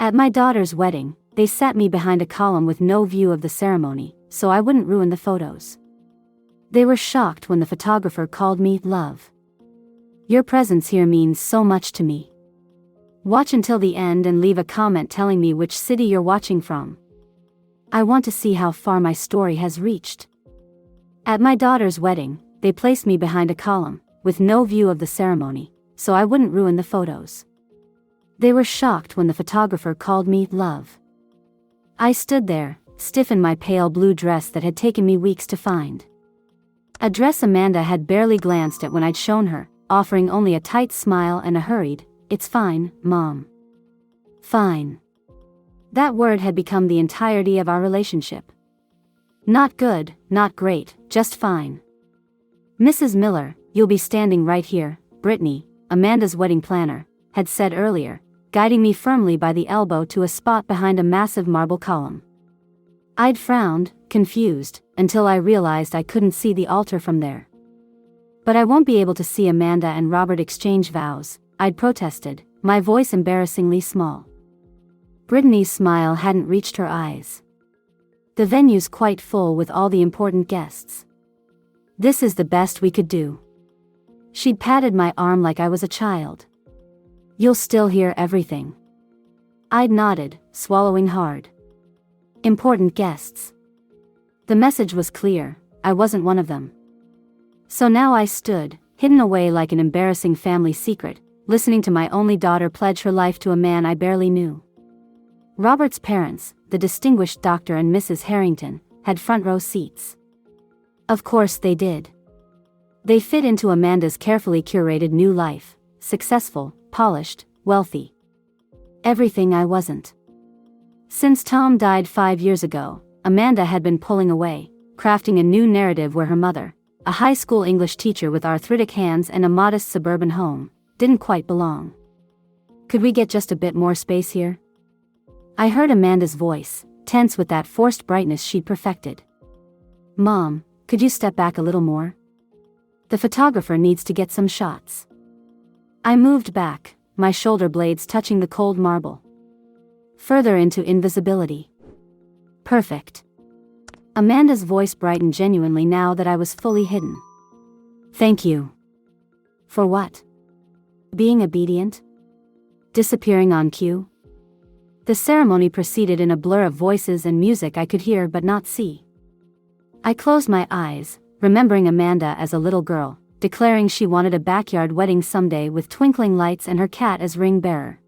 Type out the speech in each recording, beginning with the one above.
At my daughter's wedding, they sat me behind a column with no view of the ceremony, so I wouldn't ruin the photos. They were shocked when the photographer called me love. Your presence here means so much to me. Watch until the end and leave a comment telling me which city you're watching from. I want to see how far my story has reached. At my daughter's wedding, they placed me behind a column, with no view of the ceremony, so I wouldn't ruin the photos. They were shocked when the photographer called me love. I stood there, stiff in my pale blue dress that had taken me weeks to find. A dress Amanda had barely glanced at when I'd shown her, offering only a tight smile and a hurried, "It's fine, Mom." Fine. That word had become the entirety of our relationship. Not good, not great, just fine. "Mrs. Miller, you'll be standing right here," Brittany, Amanda's wedding planner, had said earlier, guiding me firmly by the elbow to a spot behind a massive marble column. I'd frowned, confused, until I realized I couldn't see the altar from there. "But I won't be able to see Amanda and Robert exchange vows," I'd protested, my voice embarrassingly small. Brittany's smile hadn't reached her eyes. "The venue's quite full with all the important guests. This is the best we could do." She'd patted my arm like I was a child. "You'll still hear everything." I'd nodded, swallowing hard. Important guests. The message was clear, I wasn't one of them. So now I stood, hidden away like an embarrassing family secret, listening to my only daughter pledge her life to a man I barely knew. Robert's parents, the distinguished Dr. and Mrs. Harrington, had front row seats. Of course they did. They fit into Amanda's carefully curated new life, successful, polished, wealthy. Everything I wasn't. Since Tom died 5 years ago, Amanda had been pulling away, crafting a new narrative where her mother, a high school English teacher with arthritic hands and a modest suburban home, didn't quite belong. "Could we get just a bit more space here?" I heard Amanda's voice, tense with that forced brightness she'd perfected. "Mom, could you step back a little more? The photographer needs to get some shots." I moved back, my shoulder blades touching the cold marble. Further into invisibility. Perfect. Amanda's voice brightened genuinely now that I was fully hidden. "Thank you." For what? Being obedient? Disappearing on cue? The ceremony proceeded in a blur of voices and music I could hear but not see. I closed my eyes, remembering Amanda as a little girl, declaring she wanted a backyard wedding someday with twinkling lights and her cat as ring bearer.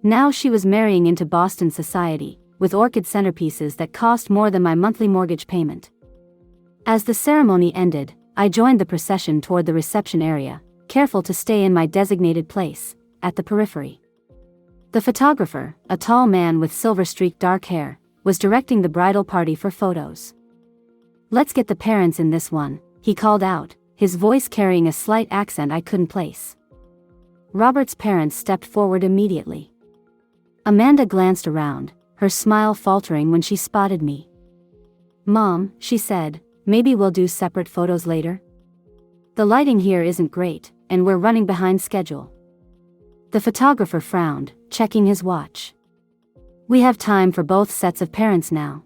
Now she was marrying into Boston society, with orchid centerpieces that cost more than my monthly mortgage payment. As the ceremony ended, I joined the procession toward the reception area, careful to stay in my designated place, at the periphery. The photographer, a tall man with silver-streaked dark hair, was directing the bridal party for photos. "Let's get the parents in this one," he called out, his voice carrying a slight accent I couldn't place. Robert's parents stepped forward immediately. Amanda glanced around, her smile faltering when she spotted me. "Mom," she said, "maybe we'll do separate photos later? The lighting here isn't great, and we're running behind schedule." The photographer frowned, checking his watch. "We have time for both sets of parents now."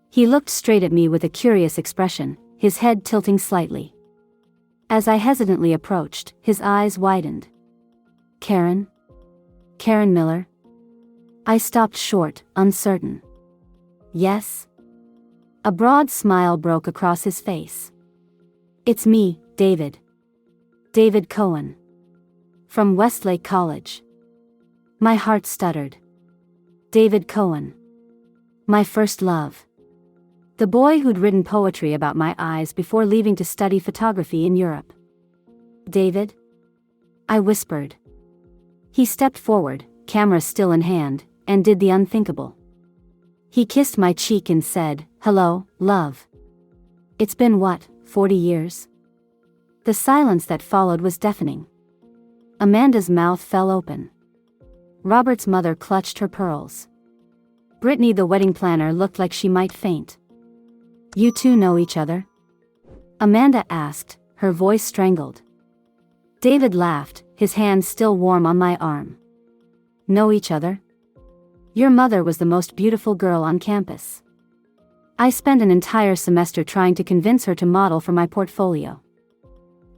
He looked straight at me with a curious expression, his head tilting slightly. As I hesitantly approached, his eyes widened. "Karen? Karen Miller?" I stopped short, uncertain. "Yes?" A broad smile broke across his face. "It's me, David. David Cohen. From Westlake College." My heart stuttered. David Cohen. My first love. The boy who'd written poetry about my eyes before leaving to study photography in Europe. "David?" I whispered. He stepped forward, camera still in hand, and did the unthinkable. He kissed my cheek and said, "Hello, love. It's been what, 40 years?" The silence that followed was deafening. Amanda's mouth fell open. Robert's mother clutched her pearls. Brittany, the wedding planner, looked like she might faint. "You two know each other?" Amanda asked, her voice strangled. David laughed, his hand still warm on my arm. "Know each other? Your mother was the most beautiful girl on campus. I spent an entire semester trying to convince her to model for my portfolio.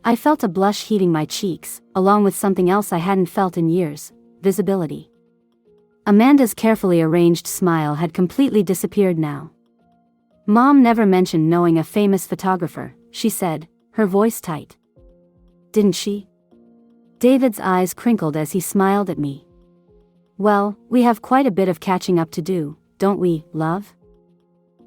I felt a blush heating my cheeks, along with something else I hadn't felt in years: visibility. Amanda's carefully arranged smile had completely disappeared now. Mom never mentioned knowing a famous photographer, she said, her voice tight. Didn't she? David's eyes crinkled as he smiled at me. Well, we have quite a bit of catching up to do, don't we, love?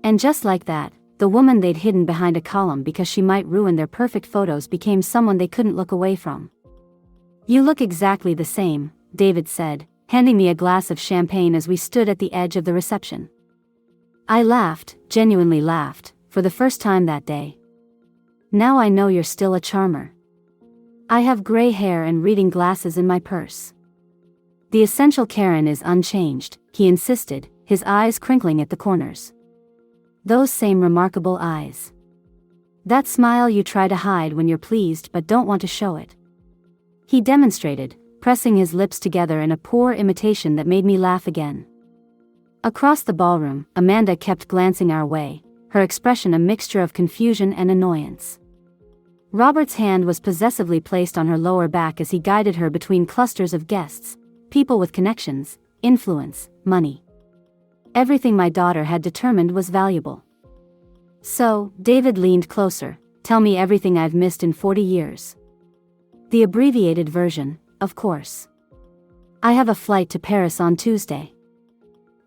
And just like that, the woman they'd hidden behind a column because she might ruin their perfect photos became someone they couldn't look away from. You look exactly the same, David said, handing me a glass of champagne as we stood at the edge of the reception. I laughed, genuinely laughed, for the first time that day. Now I know you're still a charmer. I have gray hair and reading glasses in my purse. The essential Karen is unchanged, he insisted, his eyes crinkling at the corners. Those same remarkable eyes. That smile you try to hide when you're pleased but don't want to show it. He demonstrated, pressing his lips together in a poor imitation that made me laugh again. Across the ballroom, Amanda kept glancing our way, her expression a mixture of confusion and annoyance. Robert's hand was possessively placed on her lower back as he guided her between clusters of guests, people with connections, influence, money. Everything my daughter had determined was valuable. So, David leaned closer. Tell me everything I've missed in 40 years. The abbreviated version, of course. I have a flight to Paris on Tuesday.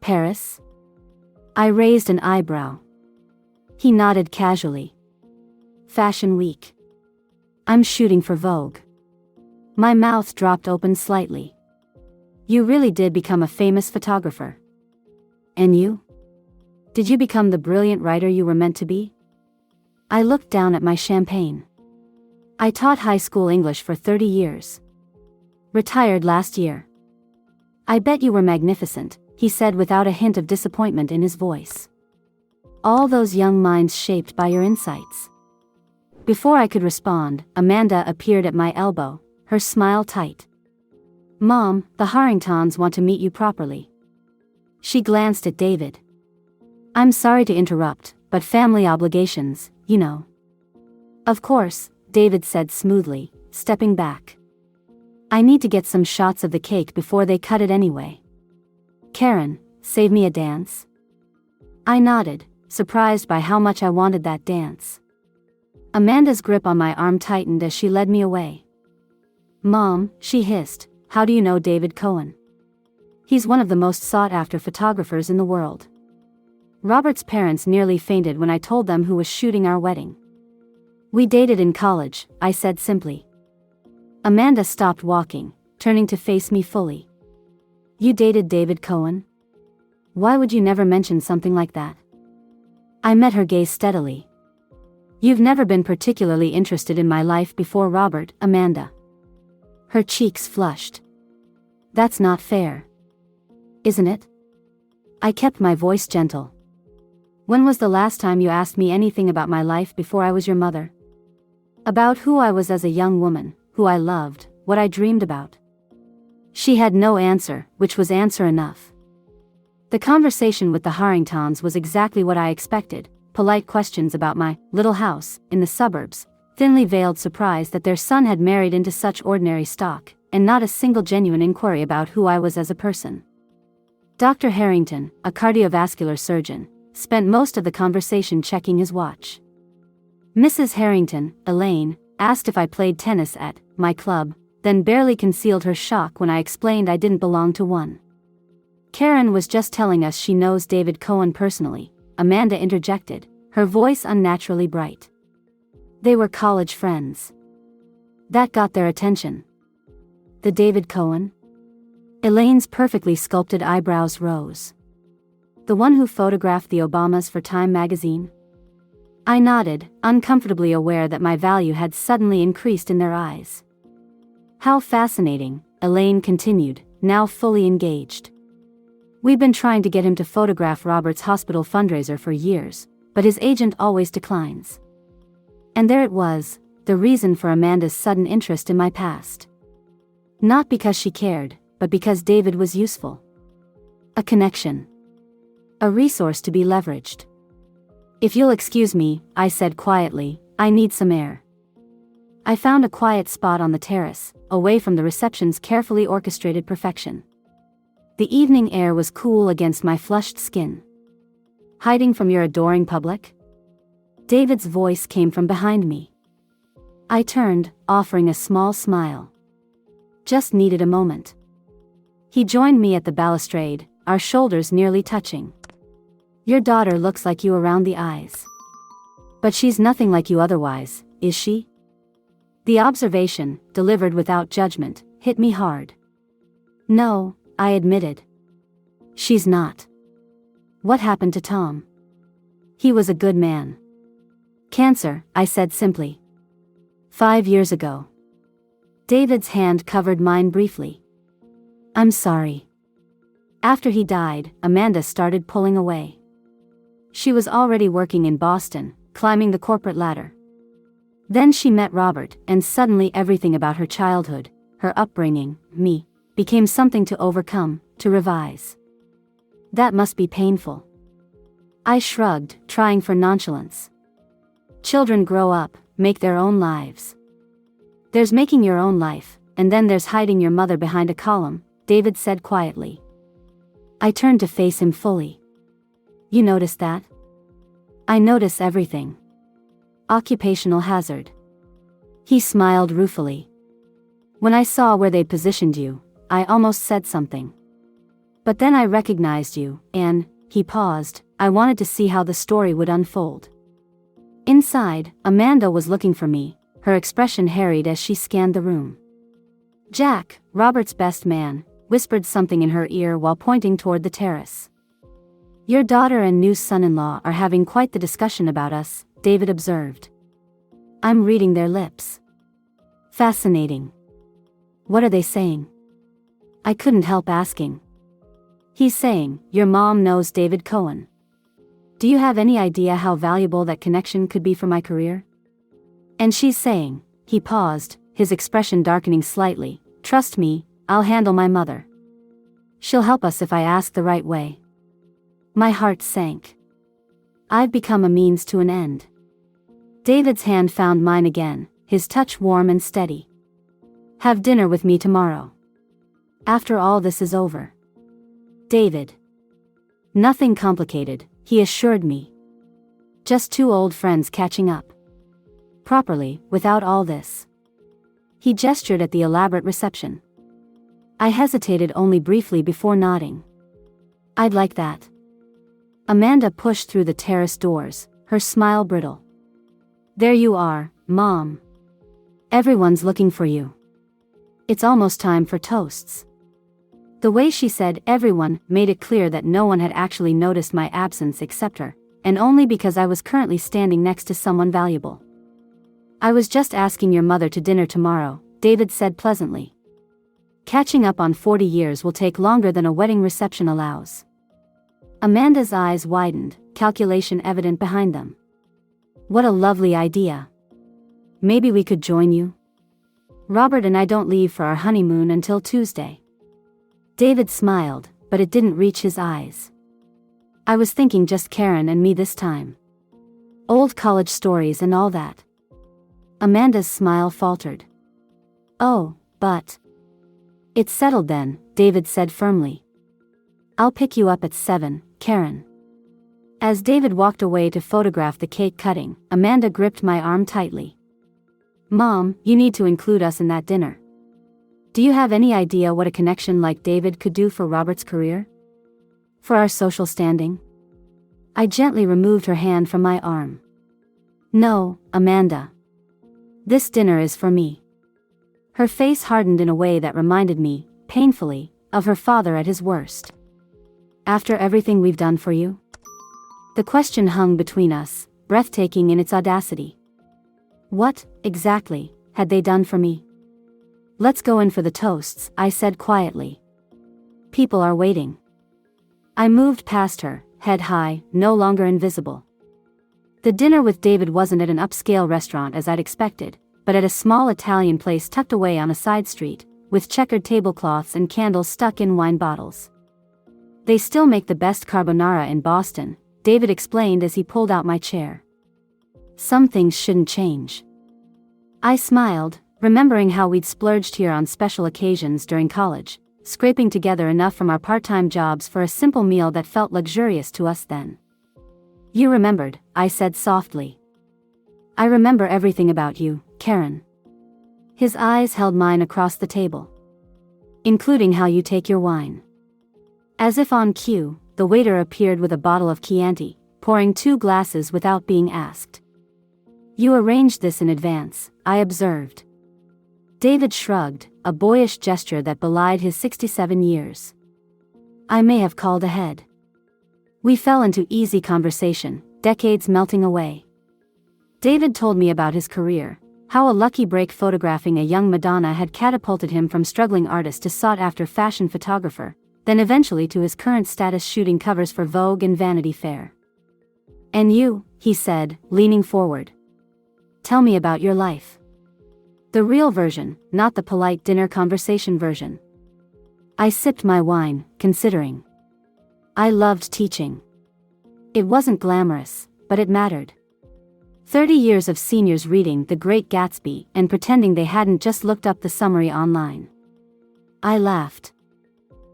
Paris? I raised an eyebrow. He nodded casually. Fashion Week. I'm shooting for Vogue. My mouth dropped open slightly. You really did become a famous photographer. And you? Did you become the brilliant writer you were meant to be? I looked down at my champagne. I taught high school English for 30 years. Retired last year. I bet you were magnificent, he said without a hint of disappointment in his voice. All those young minds shaped by your insights. Before I could respond, Amanda appeared at my elbow, her smile tight. Mom, the Harringtons want to meet you properly. She glanced at David. I'm sorry to interrupt, but family obligations, you know. Of course, David said smoothly, stepping back. I need to get some shots of the cake before they cut it anyway. Karen, save me a dance? I nodded, surprised by how much I wanted that dance. Amanda's grip on my arm tightened as she led me away. Mom, she hissed, how do you know David Cohen? He's one of the most sought-after photographers in the world. Robert's parents nearly fainted when I told them who was shooting our wedding. We dated in college, I said simply. Amanda stopped walking, turning to face me fully. You dated David Cohen? Why would you never mention something like that? I met her gaze steadily. You've never been particularly interested in my life before Robert, Amanda. Her cheeks flushed. That's not fair. Isn't it? I kept my voice gentle. When was the last time you asked me anything about my life before I was your mother? About who I was as a young woman, who I loved, what I dreamed about. She had no answer, which was answer enough. The conversation with the Harringtons was exactly what I expected, polite questions about my little house in the suburbs, thinly veiled surprise that their son had married into such ordinary stock, and not a single genuine inquiry about who I was as a person. Dr. Harrington, a cardiovascular surgeon, spent most of the conversation checking his watch. Mrs. Harrington, Elaine, asked if I played tennis at my club, then barely concealed her shock when I explained I didn't belong to one. Karen was just telling us she knows David Cohen personally, Amanda interjected, her voice unnaturally bright. They were college friends. That got their attention. The David Cohen? Elaine's perfectly sculpted eyebrows rose. The one who photographed the Obamas for Time magazine? I nodded, uncomfortably aware that my value had suddenly increased in their eyes. How fascinating, Elaine continued, now fully engaged. We've been trying to get him to photograph Robert's hospital fundraiser for years, but his agent always declines. And there it was, the reason for Amanda's sudden interest in my past. Not because she cared, but because David was useful. A connection. A resource to be leveraged. If you'll excuse me, I said quietly, I need some air. I found a quiet spot on the terrace, away from the reception's carefully orchestrated perfection. The evening air was cool against my flushed skin. Hiding from your adoring public? David's voice came from behind me. I turned, offering a small smile. Just needed a moment. He joined me at the balustrade, our shoulders nearly touching. Your daughter looks like you around the eyes. But she's nothing like you otherwise, is she? The observation, delivered without judgment, hit me hard. No, I admitted. She's not. What happened to Tom? He was a good man. Cancer, I said simply. 5 years ago. David's hand covered mine briefly. I'm sorry. After he died, Amanda started pulling away. She was already working in Boston, climbing the corporate ladder. Then she met Robert, and suddenly everything about her childhood, her upbringing, me, became something to overcome, to revise. That must be painful. I shrugged, trying for nonchalance. Children grow up, make their own lives. There's making your own life, and then there's hiding your mother behind a column, David said quietly. I turned to face him fully. You noticed that? I notice everything. Occupational hazard. He smiled ruefully. When I saw where they'd positioned you, I almost said something. But then I recognized you, and, he paused, I wanted to see how the story would unfold. Inside, Amanda was looking for me, her expression harried as she scanned the room. Jack, Robert's best man, whispered something in her ear while pointing toward the terrace. Your daughter and new son-in-law are having quite the discussion about us, David observed. I'm reading their lips. Fascinating. What are they saying? I couldn't help asking. He's saying, your mom knows David Cohen. Do you have any idea how valuable that connection could be for my career? And she's saying, he paused, his expression darkening slightly, trust me, I'll handle my mother. She'll help us if I ask the right way. My heart sank. I've become a means to an end. David's hand found mine again, his touch warm and steady. Have dinner with me tomorrow. After all this is over. David. Nothing complicated, he assured me. Just two old friends catching up. Properly, without all this. He gestured at the elaborate reception. I hesitated only briefly before nodding. I'd like that. Amanda pushed through the terrace doors, her smile brittle. There you are, Mom. Everyone's looking for you. It's almost time for toasts. The way she said everyone made it clear that no one had actually noticed my absence except her, and only because I was currently standing next to someone valuable. I was just asking your mother to dinner tomorrow, David said pleasantly. Catching up on 40 years will take longer than a wedding reception allows. Amanda's eyes widened, calculation evident behind them. What a lovely idea. Maybe we could join you? Robert and I don't leave for our honeymoon until Tuesday. David smiled, but it didn't reach his eyes. I was thinking just Karen and me this time. Old college stories and all that. Amanda's smile faltered. Oh, but. It's settled then, David said firmly. I'll pick you up at 7, Karen. As David walked away to photograph the cake cutting, Amanda gripped my arm tightly. Mom, you need to include us in that dinner. Do you have any idea what a connection like David could do for Robert's career? For our social standing? I gently removed her hand from my arm. No, Amanda. This dinner is for me. Her face hardened in a way that reminded me, painfully, of her father at his worst. After everything we've done for you? The question hung between us, breathtaking in its audacity. What, exactly, had they done for me? Let's go in for the toasts, I said quietly. People are waiting. I moved past her, head high, no longer invisible. The dinner with David wasn't at an upscale restaurant as I'd expected, but at a small Italian place tucked away on a side street, with checkered tablecloths and candles stuck in wine bottles. They still make the best carbonara in Boston, David explained as he pulled out my chair. Some things shouldn't change. I smiled, remembering how we'd splurged here on special occasions during college, scraping together enough from our part-time jobs for a simple meal that felt luxurious to us then. You remembered, I said softly. I remember everything about you, Karen. His eyes held mine across the table. Including how you take your wine. As if on cue, the waiter appeared with a bottle of Chianti, pouring 2 glasses without being asked. You arranged this in advance, I observed. David shrugged, a boyish gesture that belied his 67 years. I may have called ahead. We fell into easy conversation, decades melting away. David told me about his career, how a lucky break photographing a young Madonna had catapulted him from struggling artist to sought-after fashion photographer, then eventually to his current status shooting covers for Vogue and Vanity Fair. And you, he said, leaning forward. Tell me about your life. The real version, not the polite dinner conversation version. I sipped my wine, considering. I loved teaching. It wasn't glamorous, but it mattered. 30 years of seniors reading The Great Gatsby and pretending they hadn't just looked up the summary online. I laughed.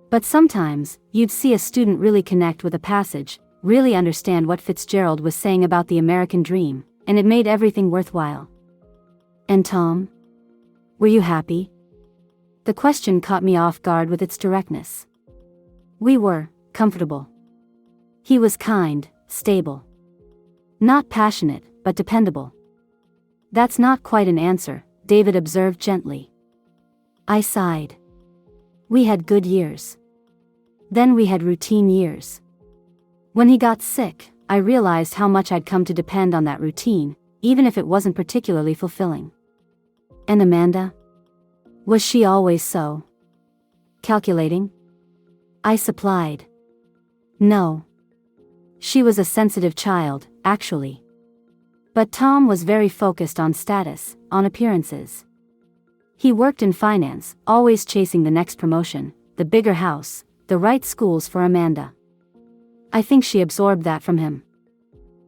But sometimes, you'd see a student really connect with a passage, really understand what Fitzgerald was saying about the American dream, and it made everything worthwhile. And Tom? Were you happy? The question caught me off guard with its directness. We were comfortable. He was kind, stable. Not passionate, but dependable. That's not quite an answer, David observed gently. I sighed. We had good years. Then we had routine years. When he got sick, I realized how much I'd come to depend on that routine, even if it wasn't particularly fulfilling. And Amanda? Was she always so calculating? I supplied. No. She was a sensitive child, actually. But Tom was very focused on status, on appearances. He worked in finance, always chasing the next promotion, the bigger house, the right schools for Amanda. I think she absorbed that from him.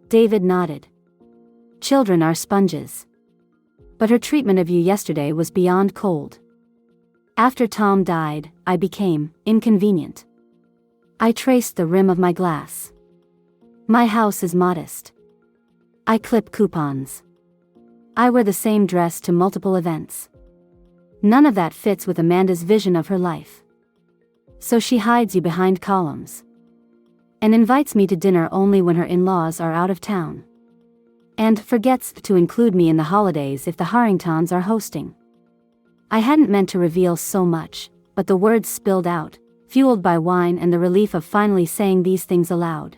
David nodded. Children are sponges. But her treatment of you yesterday was beyond cold. After Tom died, I became inconvenient. I traced the rim of my glass. My house is modest. I clip coupons. I wear the same dress to multiple events. None of that fits with Amanda's vision of her life. So she hides you behind columns. And invites me to dinner only when her in-laws are out of town. And forgets to include me in the holidays if the Harringtons are hosting. I hadn't meant to reveal so much, but the words spilled out, fueled by wine and the relief of finally saying these things aloud.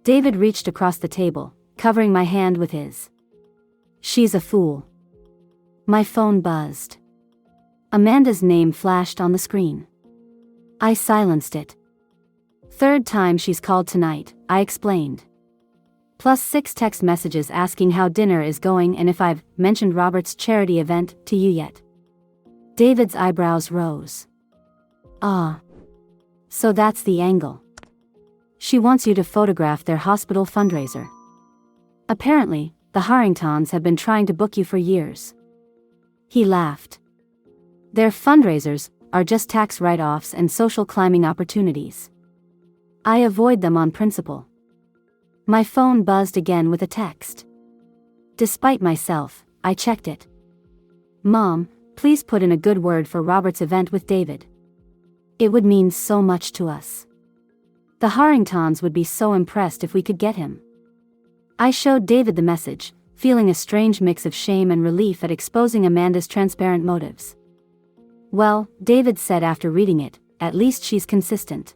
David reached across the table, covering my hand with his. She's a fool. My phone buzzed. Amanda's name flashed on the screen. I silenced it. 3rd time she's called tonight, I explained. Plus 6 text messages asking how dinner is going and if I've mentioned Robert's charity event to you yet. David's eyebrows rose. Ah. So that's the angle. She wants you to photograph their hospital fundraiser. Apparently, the Harringtons have been trying to book you for years. He laughed. Their fundraisers are just tax write-offs and social climbing opportunities. I avoid them on principle. My phone buzzed again with a text. Despite myself, I checked it. Mom, please put in a good word for Robert's event with David. It would mean so much to us. The Harringtons would be so impressed if we could get him. I showed David the message, feeling a strange mix of shame and relief at exposing Amanda's transparent motives. Well, David said after reading it, at least she's consistent.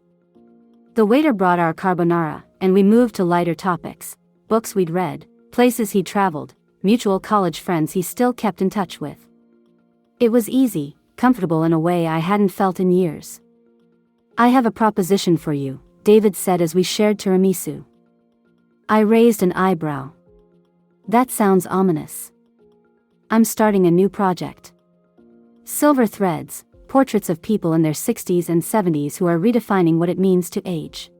The waiter brought our carbonara, and we moved to lighter topics, books we'd read, places he'd traveled, mutual college friends he still kept in touch with. It was easy, comfortable in a way I hadn't felt in years. I have a proposition for you, David said as we shared tiramisu. I raised an eyebrow. That sounds ominous. I'm starting a new project. Silver threads, portraits of people in their 60s and 70s who are redefining what it means to age.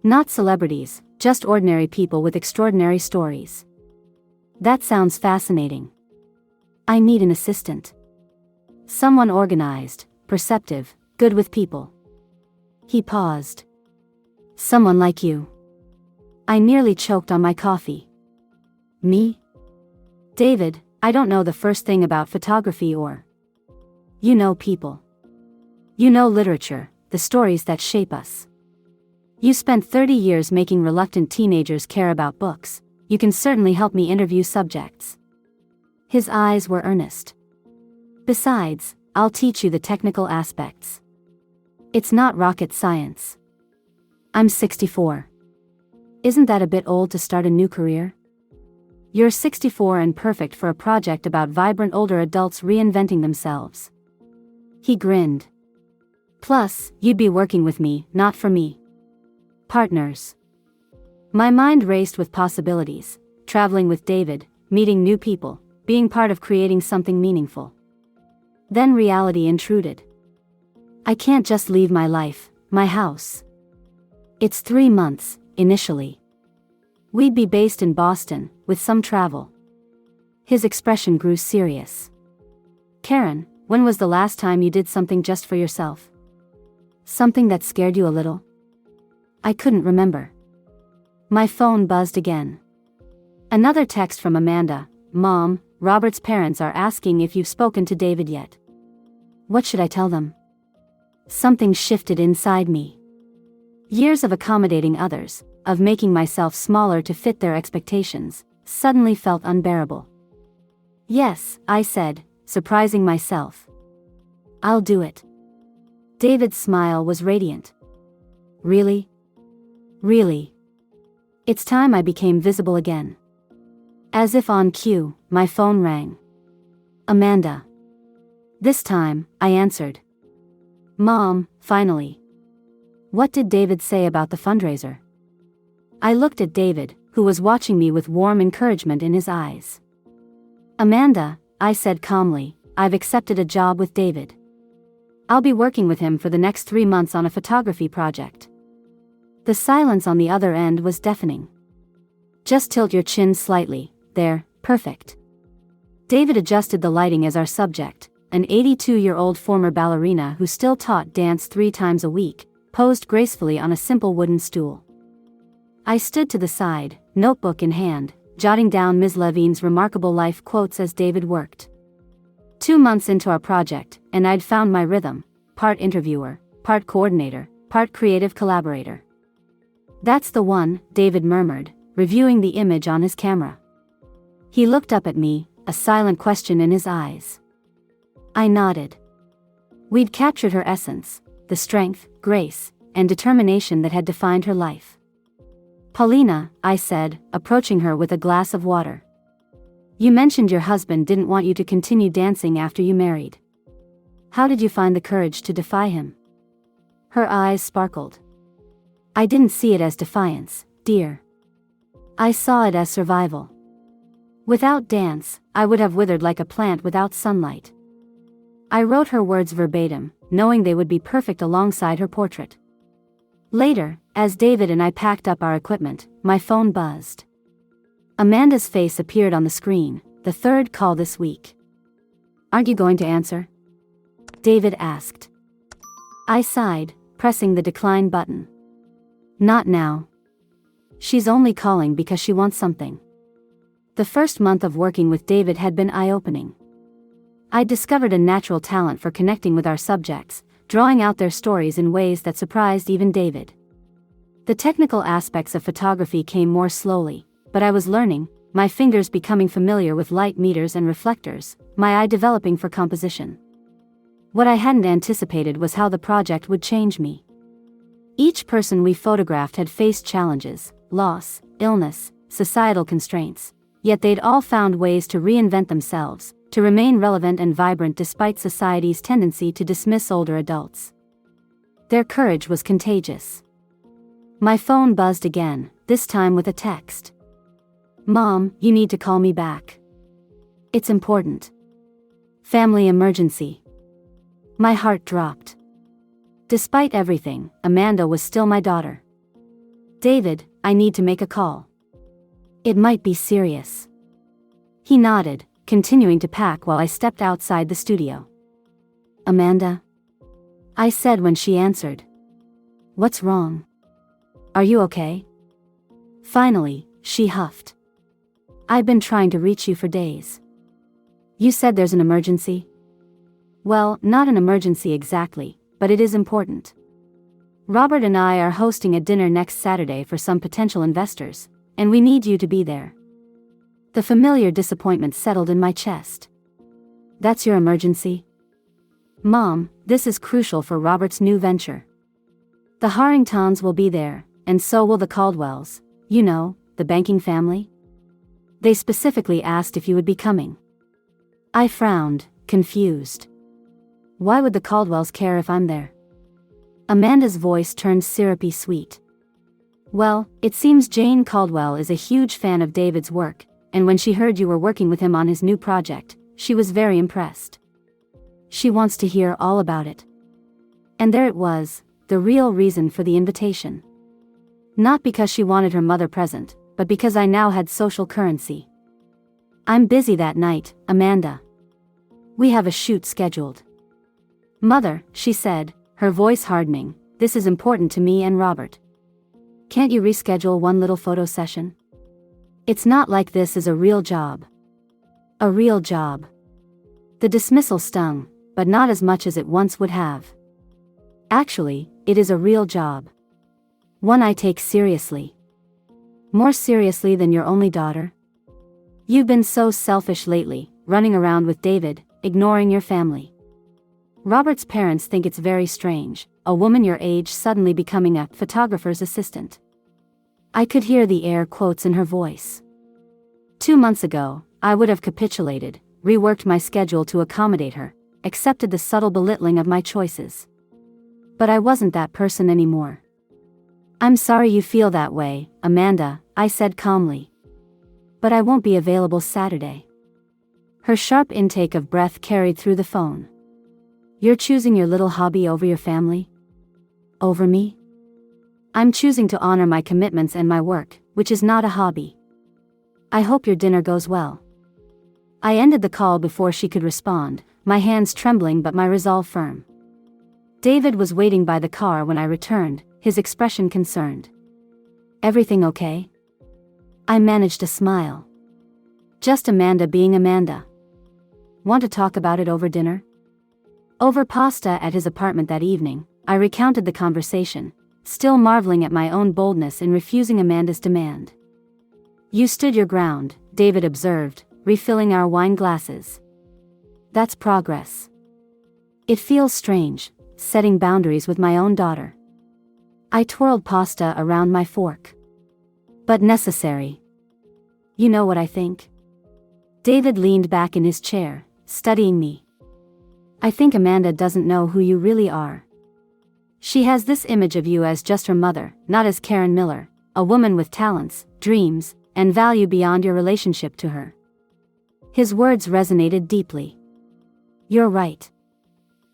Not celebrities, just ordinary people with extraordinary stories. That sounds fascinating. I need an assistant. Someone organized, perceptive, good with people. He paused. Someone like you. I nearly choked on my coffee. Me? David, I don't know the first thing about photography or. You know people. You know literature, the stories that shape us. You spent 30 years making reluctant teenagers care about books. You can certainly help me interview subjects. His eyes were earnest. Besides, I'll teach you the technical aspects. It's not rocket science. I'm 64. Isn't that a bit old to start a new career? You're 64 and perfect for a project about vibrant older adults reinventing themselves. He grinned. Plus, you'd be working with me, not for me. Partners. My mind raced with possibilities, traveling with David, meeting new people, being part of creating something meaningful. Then reality intruded. I can't just leave my life, my house. It's 3 months, initially. We'd be based in Boston, with some travel. His expression grew serious. Karen, when was the last time you did something just for yourself? Something that scared you a little? I couldn't remember. My phone buzzed again. Another text from Amanda. Mom, Robert's parents are asking if you've spoken to David yet. What should I tell them? Something shifted inside me. Years of accommodating others, of making myself smaller to fit their expectations, suddenly felt unbearable. Yes, I said, surprising myself. I'll do it. David's smile was radiant. Really? Really? It's time I became visible again. As if on cue, my phone rang. Amanda. This time, I answered. Mom, finally. What did David say about the fundraiser? I looked at David, who was watching me with warm encouragement in his eyes. Amanda, I said calmly, I've accepted a job with David. I'll be working with him for the next 3 months on a photography project. The silence on the other end was deafening. Just tilt your chin slightly, there, perfect. David adjusted the lighting as our subject, an 82-year-old former ballerina who still taught dance 3 times a week, posed gracefully on a simple wooden stool. I stood to the side, notebook in hand, jotting down Ms. Levine's remarkable life quotes as David worked. 2 months into our project, and I'd found my rhythm, part interviewer, part coordinator, part creative collaborator. That's the one, David murmured, reviewing the image on his camera. He looked up at me, a silent question in his eyes. I nodded. We'd captured her essence, the strength, grace, and determination that had defined her life. Paulina, I said, approaching her with a glass of water. You mentioned your husband didn't want you to continue dancing after you married. How did you find the courage to defy him? Her eyes sparkled. I didn't see it as defiance, dear. I saw it as survival. Without dance, I would have withered like a plant without sunlight. I wrote her words verbatim, knowing they would be perfect alongside her portrait. Later, as David and I packed up our equipment, my phone buzzed. Amanda's face appeared on the screen, the 3rd call this week. Aren't you going to answer? David asked. I sighed, pressing the decline button. Not now. She's only calling because she wants something. The first month of working with David had been eye-opening. I'd discovered a natural talent for connecting with our subjects, drawing out their stories in ways that surprised even David. The technical aspects of photography came more slowly, but I was learning, my fingers becoming familiar with light meters and reflectors, my eye developing for composition. What I hadn't anticipated was how the project would change me. Each person we photographed had faced challenges, loss, illness, societal constraints, yet they'd all found ways to reinvent themselves, to remain relevant and vibrant despite society's tendency to dismiss older adults. Their courage was contagious. My phone buzzed again, this time with a text. Mom, you need to call me back. It's important. Family emergency. My heart dropped. Despite everything, Amanda was still my daughter. David, I need to make a call. It might be serious. He nodded, continuing to pack while I stepped outside the studio. Amanda? I said when she answered. What's wrong? Are you okay? Finally, she huffed. I've been trying to reach you for days. You said there's an emergency? Well, not an emergency exactly, but it is important. Robert and I are hosting a dinner next Saturday for some potential investors, and we need you to be there. The familiar disappointment settled in my chest. That's your emergency? Mom, this is crucial for Robert's new venture. The Harringtons will be there, and so will the Caldwells, you know, the banking family. They specifically asked if you would be coming. I frowned, confused. Why would the Caldwells care if I'm there? Amanda's voice turned syrupy sweet. Well, it seems Jane Caldwell is a huge fan of David's work, and when she heard you were working with him on his new project, she was very impressed. She wants to hear all about it. And there it was, the real reason for the invitation. Not because she wanted her mother present, but because I now had social currency. I'm busy that night, Amanda. We have a shoot scheduled. Mother, she said, her voice hardening, this is important to me and Robert. Can't you reschedule one little photo session? It's not like this is a real job. A real job. The dismissal stung, but not as much as it once would have. Actually, it is a real job. One I take seriously. More seriously than your only daughter? You've been so selfish lately, running around with David, ignoring your family. Robert's parents think it's very strange, a woman your age suddenly becoming a photographer's assistant. I could hear the air quotes in her voice. 2 months ago, I would have capitulated, reworked my schedule to accommodate her, accepted the subtle belittling of my choices. But I wasn't that person anymore. I'm sorry you feel that way, Amanda, I said calmly. But I won't be available Saturday. Her sharp intake of breath carried through the phone. You're choosing your little hobby over your family? Over me? I'm choosing to honor my commitments and my work, which is not a hobby. I hope your dinner goes well. I ended the call before she could respond, my hands trembling but my resolve firm. David was waiting by the car when I returned, his expression concerned. Everything okay? I managed a smile. Just Amanda being Amanda. Want to talk about it over dinner? Over pasta at his apartment that evening, I recounted the conversation, still marveling at my own boldness in refusing Amanda's demand. You stood your ground, David observed, refilling our wine glasses. That's progress. It feels strange, setting boundaries with my own daughter. I twirled pasta around my fork. But necessary. You know what I think? David leaned back in his chair, studying me. I think Amanda doesn't know who you really are. She has this image of you as just her mother, not as Karen Miller, a woman with talents, dreams, and value beyond your relationship to her. His words resonated deeply. You're right.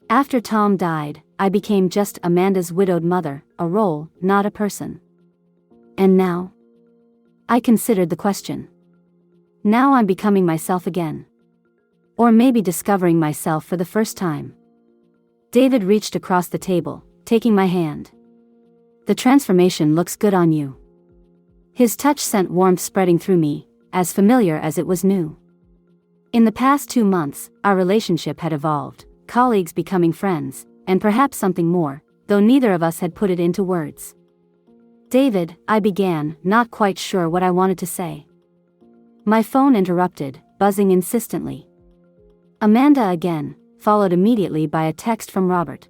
After Tom died, I became just Amanda's widowed mother, a role, not a person. And now? I considered the question. Now I'm becoming myself again. Or maybe discovering myself for the first time. David reached across the table, taking my hand. The transformation looks good on you. His touch sent warmth spreading through me, as familiar as it was new. In the past 2 months, our relationship had evolved, colleagues becoming friends, and perhaps something more, though neither of us had put it into words. David, I began, not quite sure what I wanted to say. My phone interrupted, buzzing insistently. Amanda again, followed immediately by a text from Robert.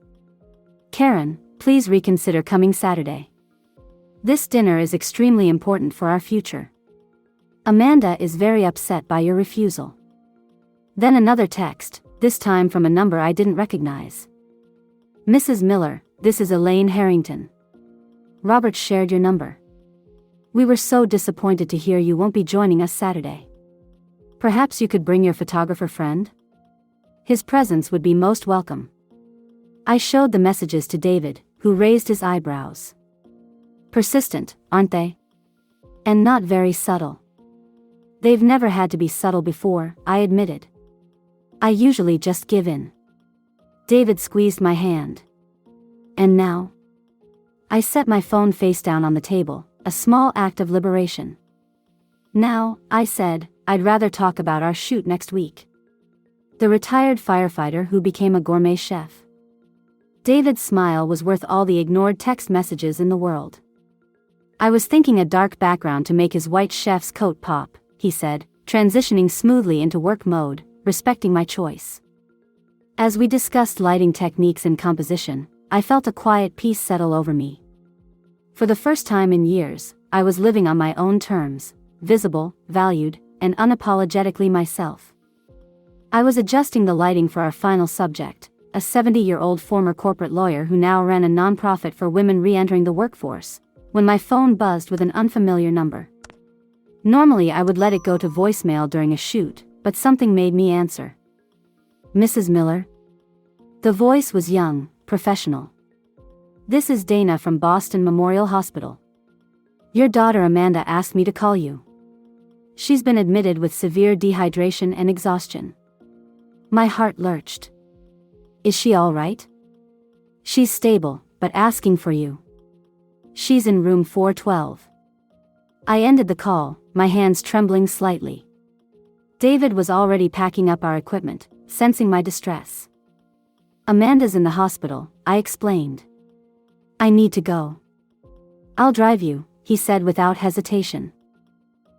Karen, please reconsider coming Saturday. This dinner is extremely important for our future. Amanda is very upset by your refusal. Then another text, this time from a number I didn't recognize. Mrs. Miller, this is Elaine Harrington. Robert shared your number. We were so disappointed to hear you won't be joining us Saturday. Perhaps you could bring your photographer friend? His presence would be most welcome. I showed the messages to David, who raised his eyebrows. Persistent, aren't they? And not very subtle. They've never had to be subtle before, I admitted. I usually just give in. David squeezed my hand. And now? I set my phone face down on the table, a small act of liberation. Now, I said, I'd rather talk about our shoot next week. The retired firefighter who became a gourmet chef. David's smile was worth all the ignored text messages in the world. I was thinking a dark background to make his white chef's coat pop, he said, transitioning smoothly into work mode, respecting my choice. As we discussed lighting techniques and composition, I felt a quiet peace settle over me. For the first time in years, I was living on my own terms, visible, valued, and unapologetically myself. I was adjusting the lighting for our final subject, a 70-year-old former corporate lawyer who now ran a nonprofit for women re-entering the workforce, when my phone buzzed with an unfamiliar number. Normally I would let it go to voicemail during a shoot, but something made me answer. Mrs. Miller? The voice was young, professional. This is Dana from Boston Memorial Hospital. Your daughter Amanda asked me to call you. She's been admitted with severe dehydration and exhaustion. My heart lurched. Is she all right? She's stable, but asking for you. She's in room 412. I ended the call, my hands trembling slightly. David was already packing up our equipment, sensing my distress. Amanda's in the hospital, I explained. I need to go. I'll drive you, he said without hesitation.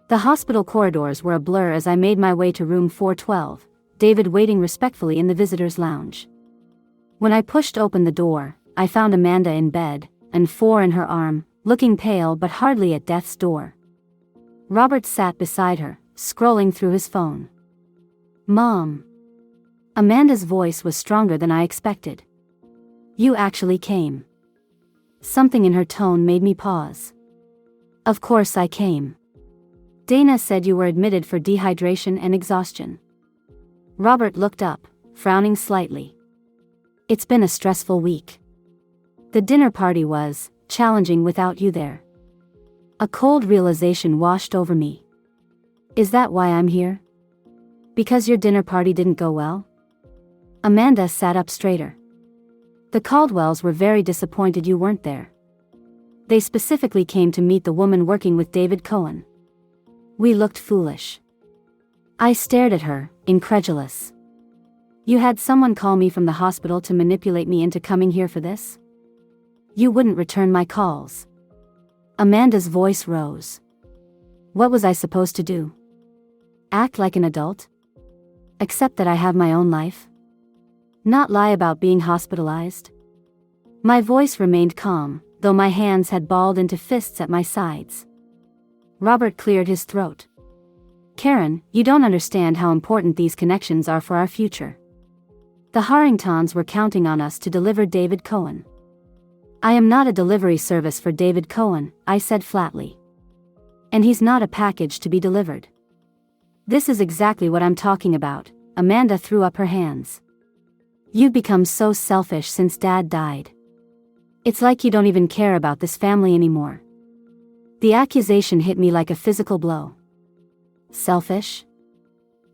The hospital corridors were a blur as I made my way to room 412, David waiting respectfully in the visitor's lounge. When I pushed open the door, I found Amanda in bed, and 4 in her arm, looking pale but hardly at death's door. Robert sat beside her, scrolling through his phone. Mom. Amanda's voice was stronger than I expected. You actually came. Something in her tone made me pause. Of course I came. Dana said you were admitted for dehydration and exhaustion. Robert looked up, frowning slightly. It's been a stressful week. The dinner party was challenging without you there. A cold realization washed over me. Is that why I'm here? Because your dinner party didn't go well? Amanda sat up straighter. The Caldwells were very disappointed you weren't there. They specifically came to meet the woman working with David Cohen. We looked foolish. I stared at her, incredulous. You had someone call me from the hospital to manipulate me into coming here for this? You wouldn't return my calls. Amanda's voice rose. What was I supposed to do? Act like an adult? Accept that I have my own life? Not lie about being hospitalized? My voice remained calm, though my hands had balled into fists at my sides. Robert cleared his throat. Karen, you don't understand how important these connections are for our future. The Harringtons were counting on us to deliver David Cohen. I am not a delivery service for David Cohen, I said flatly. And he's not a package to be delivered. This is exactly what I'm talking about, Amanda threw up her hands. You've become so selfish since Dad died. It's like you don't even care about this family anymore. The accusation hit me like a physical blow. Selfish?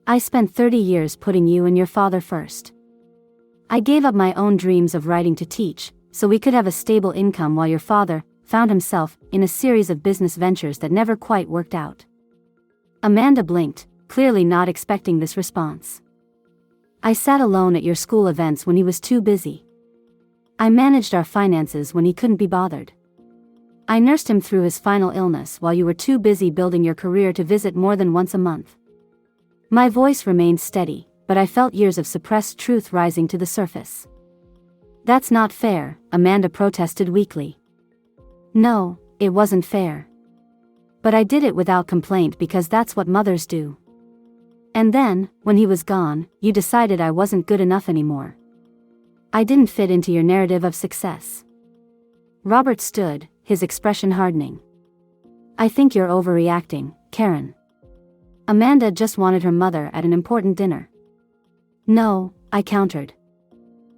I spent 30 years putting you and your father first. I gave up my own dreams of writing to teach, so we could have a stable income while your father found himself in a series of business ventures that never quite worked out. Amanda blinked, clearly not expecting this response. I sat alone at your school events when he was too busy. I managed our finances when he couldn't be bothered. I nursed him through his final illness while you were too busy building your career to visit more than once a month. My voice remained steady, but I felt years of suppressed truth rising to the surface. That's not fair, Amanda protested weakly. No, it wasn't fair. But I did it without complaint because that's what mothers do. And then, when he was gone, you decided I wasn't good enough anymore. I didn't fit into your narrative of success. Robert stood, his expression hardening. I think you're overreacting, Karen. Amanda just wanted her mother at an important dinner. No, I countered.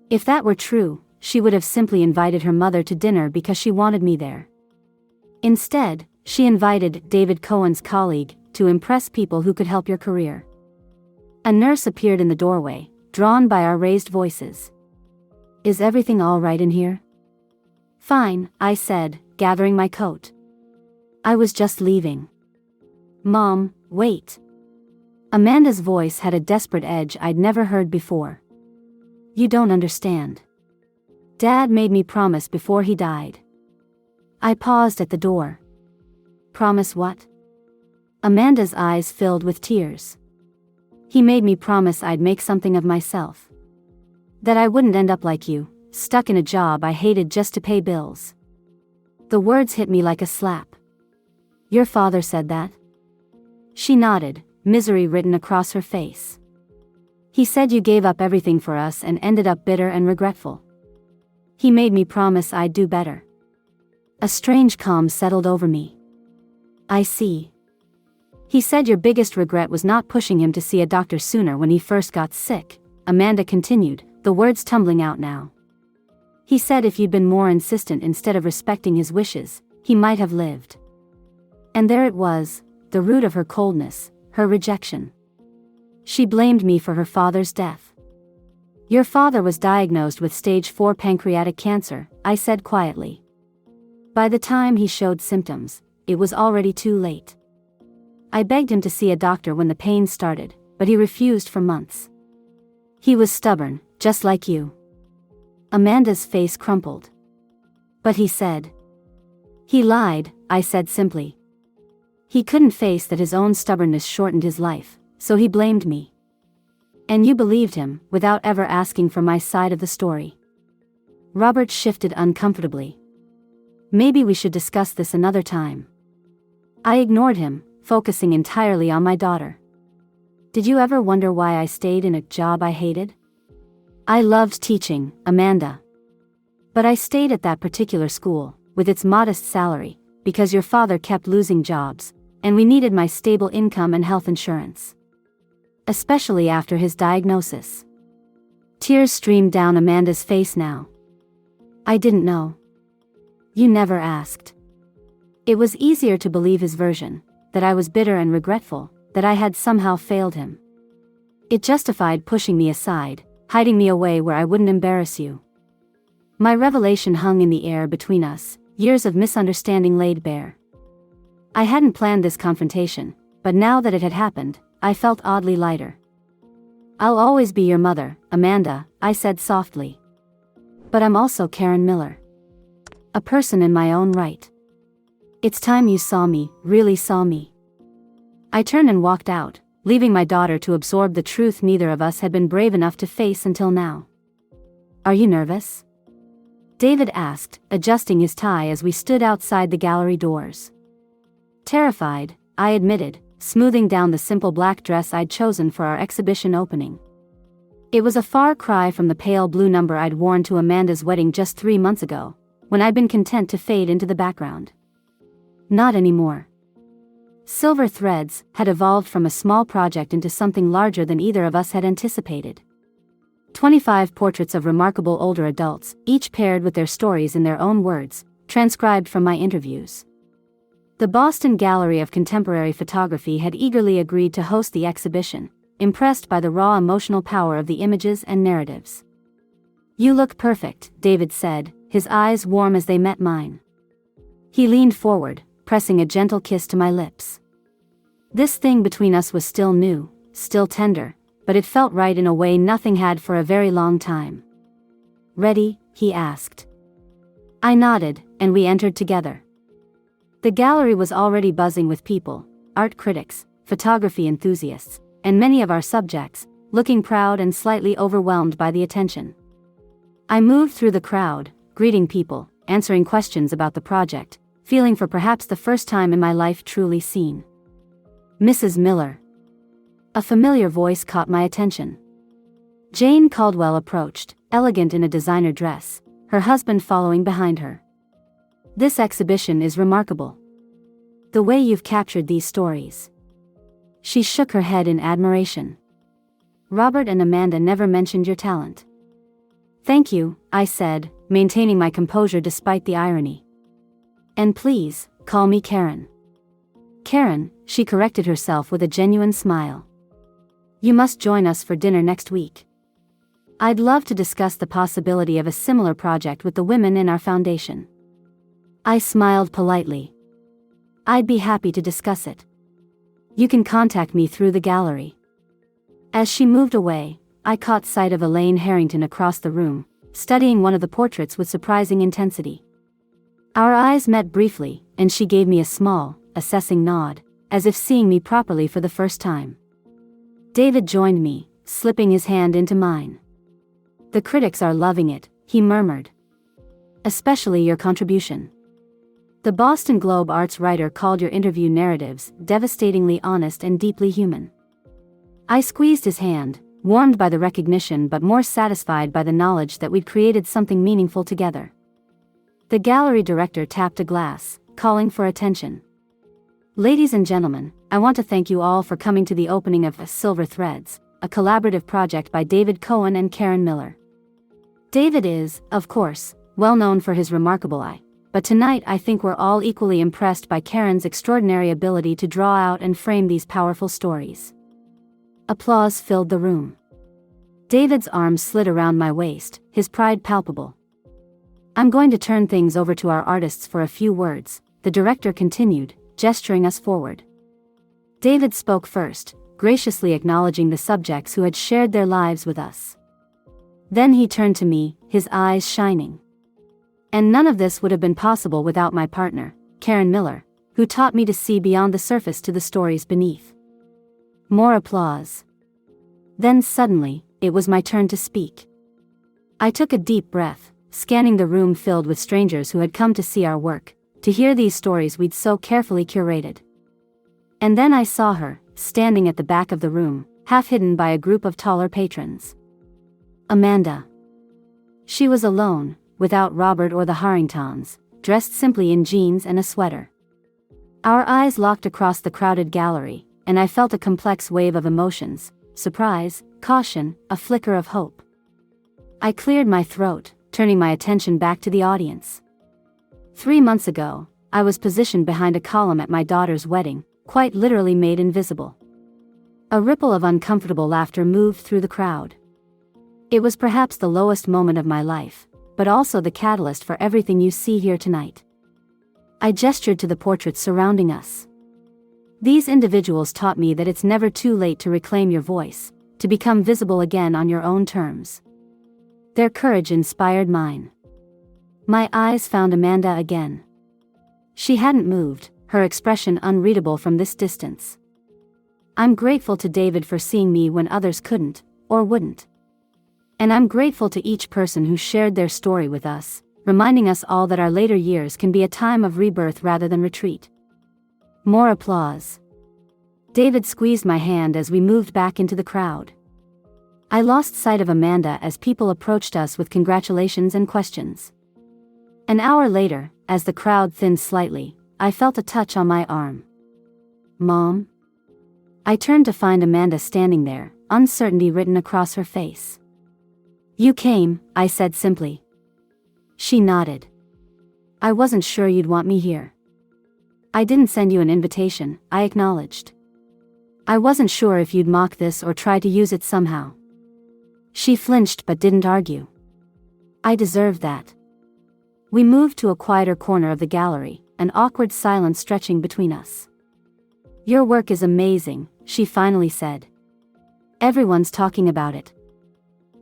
If that were true, she would have simply invited her mother to dinner because she wanted me there. Instead, she invited David Cohen's colleague to impress people who could help your career. A nurse appeared in the doorway, drawn by our raised voices. "Is everything all right in here?" "Fine," I said, gathering my coat. "I was just leaving." "Mom, wait." Amanda's voice had a desperate edge I'd never heard before. "You don't understand. Dad made me promise before he died." I paused at the door. "Promise what?" Amanda's eyes filled with tears. "He made me promise I'd make something of myself. That I wouldn't end up like you, stuck in a job I hated just to pay bills." The words hit me like a slap. "Your father said that?" She nodded, misery written across her face. "He said you gave up everything for us and ended up bitter and regretful. He made me promise I'd do better." A strange calm settled over me. "I see. He said your biggest regret was not pushing him to see a doctor sooner when he first got sick," Amanda continued, the words tumbling out now. "He said if you'd been more insistent instead of respecting his wishes, he might have lived." And there it was, the root of her coldness, her rejection. She blamed me for her father's death. "Your father was diagnosed with stage 4 pancreatic cancer," I said quietly. "By the time he showed symptoms, it was already too late. I begged him to see a doctor when the pain started, but he refused for months. He was stubborn, just like you." Amanda's face crumpled. "But he said." "He lied," I said simply. "He couldn't face that his own stubbornness shortened his life, so he blamed me." "And you believed him, without ever asking for my side of the story." Robert shifted uncomfortably. "Maybe we should discuss this another time." I ignored him, focusing entirely on my daughter. "Did you ever wonder why I stayed in a job I hated?" "I loved teaching, Amanda. But I stayed at that particular school, with its modest salary, because your father kept losing jobs, and we needed my stable income and health insurance. Especially after his diagnosis." Tears streamed down Amanda's face now. "I didn't know. You never asked." It was easier to believe his version, that I was bitter and regretful, that I had somehow failed him. It justified pushing me aside, hiding me away where I wouldn't embarrass you. My revelation hung in the air between us, years of misunderstanding laid bare. I hadn't planned this confrontation, but now that it had happened, I felt oddly lighter. "I'll always be your mother, Amanda," I said softly. "But I'm also Karen Miller. A person in my own right. It's time you saw me, really saw me." I turned and walked out, leaving my daughter to absorb the truth neither of us had been brave enough to face until now. "Are you nervous?" David asked, adjusting his tie as we stood outside the gallery doors. "Terrified," I admitted, smoothing down the simple black dress I'd chosen for our exhibition opening. It was a far cry from the pale blue number I'd worn to Amanda's wedding just 3 months ago, when I'd been content to fade into the background. Not anymore. Silver Threads had evolved from a small project into something larger than either of us had anticipated. 25 portraits of remarkable older adults, each paired with their stories in their own words, transcribed from my interviews. The Boston Gallery of Contemporary Photography had eagerly agreed to host the exhibition, impressed by the raw emotional power of the images and narratives. "You look perfect," David said, his eyes warm as they met mine. He leaned forward, pressing a gentle kiss to my lips. This thing between us was still new, still tender, but it felt right in a way nothing had for a very long time. "Ready?" he asked. I nodded, and we entered together. The gallery was already buzzing with people, art critics, photography enthusiasts, and many of our subjects, looking proud and slightly overwhelmed by the attention. I moved through the crowd, greeting people, answering questions about the project, feeling for perhaps the first time in my life truly seen. "Mrs. Miller." A familiar voice caught my attention. Jane Caldwell approached, elegant in a designer dress, her husband following behind her. "This exhibition is remarkable. The way you've captured these stories." She shook her head in admiration. "Robert and Amanda never mentioned your talent." Thank you, I said, maintaining my composure despite the irony. And please, call me Karen. Karen, she corrected herself with a genuine smile. You must join us for dinner next week. I'd love to discuss the possibility of a similar project with the women in our foundation. I smiled politely. I'd be happy to discuss it. You can contact me through the gallery. As she moved away, I caught sight of Elaine Harrington across the room, studying one of the portraits with surprising intensity. Our eyes met briefly, and she gave me a small, assessing nod, as if seeing me properly for the first time. David joined me, slipping his hand into mine. The critics are loving it, he murmured. Especially your contribution. The Boston Globe arts writer called your interview narratives devastatingly honest and deeply human. I squeezed his hand, warmed by the recognition but more satisfied by the knowledge that we'd created something meaningful together. The gallery director tapped a glass, calling for attention. Ladies and gentlemen, I want to thank you all for coming to the opening of Silver Threads, a collaborative project by David Cohen and Karen Miller. David is, of course, well known for his remarkable eye, but tonight I think we're all equally impressed by Karen's extraordinary ability to draw out and frame these powerful stories. Applause filled the room. David's arms slid around my waist, his pride palpable. I'm going to turn things over to our artists for a few words, the director continued, gesturing us forward. David spoke first, graciously acknowledging the subjects who had shared their lives with us. Then he turned to me, his eyes shining. And none of this would have been possible without my partner, Karen Miller, who taught me to see beyond the surface to the stories beneath. More applause. Then suddenly, it was my turn to speak. I took a deep breath, scanning the room filled with strangers who had come to see our work, to hear these stories we'd so carefully curated. And then I saw her, standing at the back of the room, half hidden by a group of taller patrons. Amanda. She was alone, without Robert or the Harringtons, dressed simply in jeans and a sweater. Our eyes locked across the crowded gallery, and I felt a complex wave of emotions, surprise, caution, a flicker of hope. I cleared my throat, turning my attention back to the audience. 3 months ago, I was positioned behind a column at my daughter's wedding, quite literally made invisible. A ripple of uncomfortable laughter moved through the crowd. It was perhaps the lowest moment of my life, but also the catalyst for everything you see here tonight. I gestured to the portraits surrounding us. These individuals taught me that it's never too late to reclaim your voice, to become visible again on your own terms. Their courage inspired mine. My eyes found Amanda again. She hadn't moved, her expression unreadable from this distance. I'm grateful to David for seeing me when others couldn't, or wouldn't. And I'm grateful to each person who shared their story with us, reminding us all that our later years can be a time of rebirth rather than retreat. More applause. David squeezed my hand as we moved back into the crowd. I lost sight of Amanda as people approached us with congratulations and questions. An hour later, as the crowd thinned slightly, I felt a touch on my arm. Mom? I turned to find Amanda standing there, uncertainty written across her face. You came, I said simply. She nodded. I wasn't sure you'd want me here. I didn't send you an invitation, I acknowledged. I wasn't sure if you'd mock this or try to use it somehow. She flinched but didn't argue. I deserved that. We moved to a quieter corner of the gallery, an awkward silence stretching between us. Your work is amazing, she finally said. Everyone's talking about it.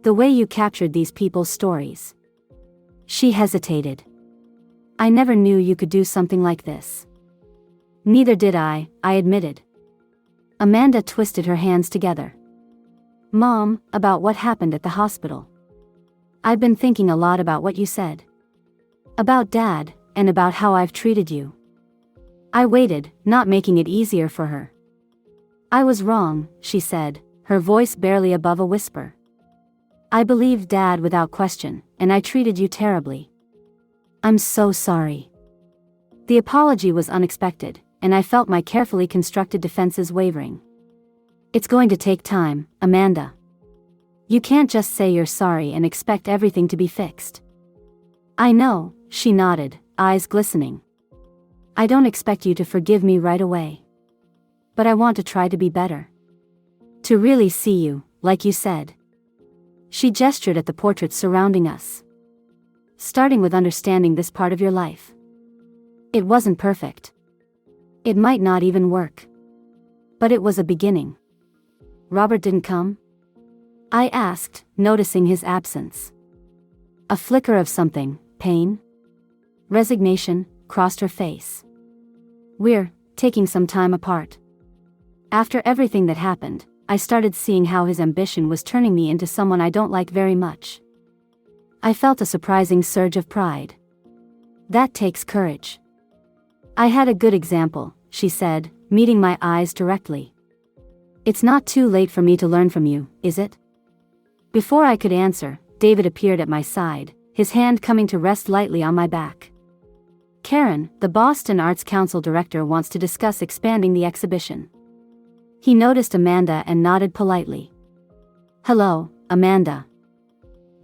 The way you captured these people's stories. She hesitated. I never knew you could do something like this. Neither did I admitted. Amanda twisted her hands together. Mom, about what happened at the hospital. I've been thinking a lot about what you said. About Dad, and about how I've treated you. I waited, not making it easier for her. I was wrong, she said, her voice barely above a whisper. I believed Dad without question, and I treated you terribly. I'm so sorry. The apology was unexpected, and I felt my carefully constructed defenses wavering. It's going to take time, Amanda. You can't just say you're sorry and expect everything to be fixed. I know, she nodded, eyes glistening. I don't expect you to forgive me right away. But I want to try to be better. To really see you, like you said. She gestured at the portraits surrounding us. Starting with understanding this part of your life. It wasn't perfect. It might not even work. But it was a beginning. Robert didn't come? I asked, noticing his absence. A flicker of something, pain? Resignation, crossed her face. We're taking some time apart. After everything that happened, I started seeing how his ambition was turning me into someone I don't like very much. I felt a surprising surge of pride. That takes courage. I had a good example, she said, meeting my eyes directly. It's not too late for me to learn from you, is it? Before I could answer, David appeared at my side, his hand coming to rest lightly on my back. Karen, the Boston Arts Council director, wants to discuss expanding the exhibition. He noticed Amanda and nodded politely. Hello, Amanda.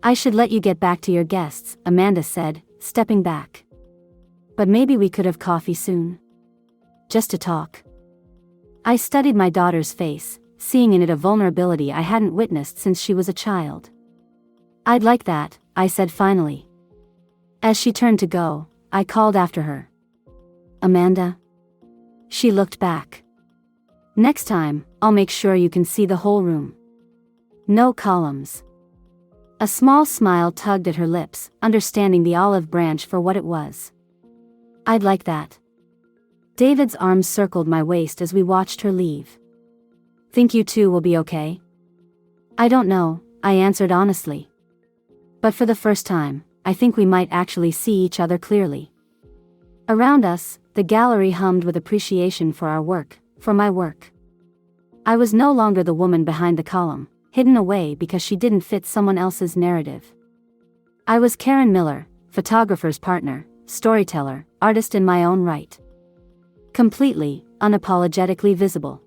I should let you get back to your guests, Amanda said, stepping back. But maybe we could have coffee soon. Just to talk. I studied my daughter's face, seeing in it a vulnerability I hadn't witnessed since she was a child. I'd like that, I said finally. As she turned to go, I called after her. Amanda? She looked back. Next time, I'll make sure you can see the whole room. No columns. A small smile tugged at her lips, understanding the olive branch for what it was. I'd like that. David's arms circled my waist as we watched her leave. Think you two will be okay? I don't know, I answered honestly. But for the first time, I think we might actually see each other clearly. Around us, the gallery hummed with appreciation for our work, for my work. I was no longer the woman behind the column, hidden away because she didn't fit someone else's narrative. I was Karen Miller, photographer's partner, storyteller, artist in my own right. Completely, unapologetically visible.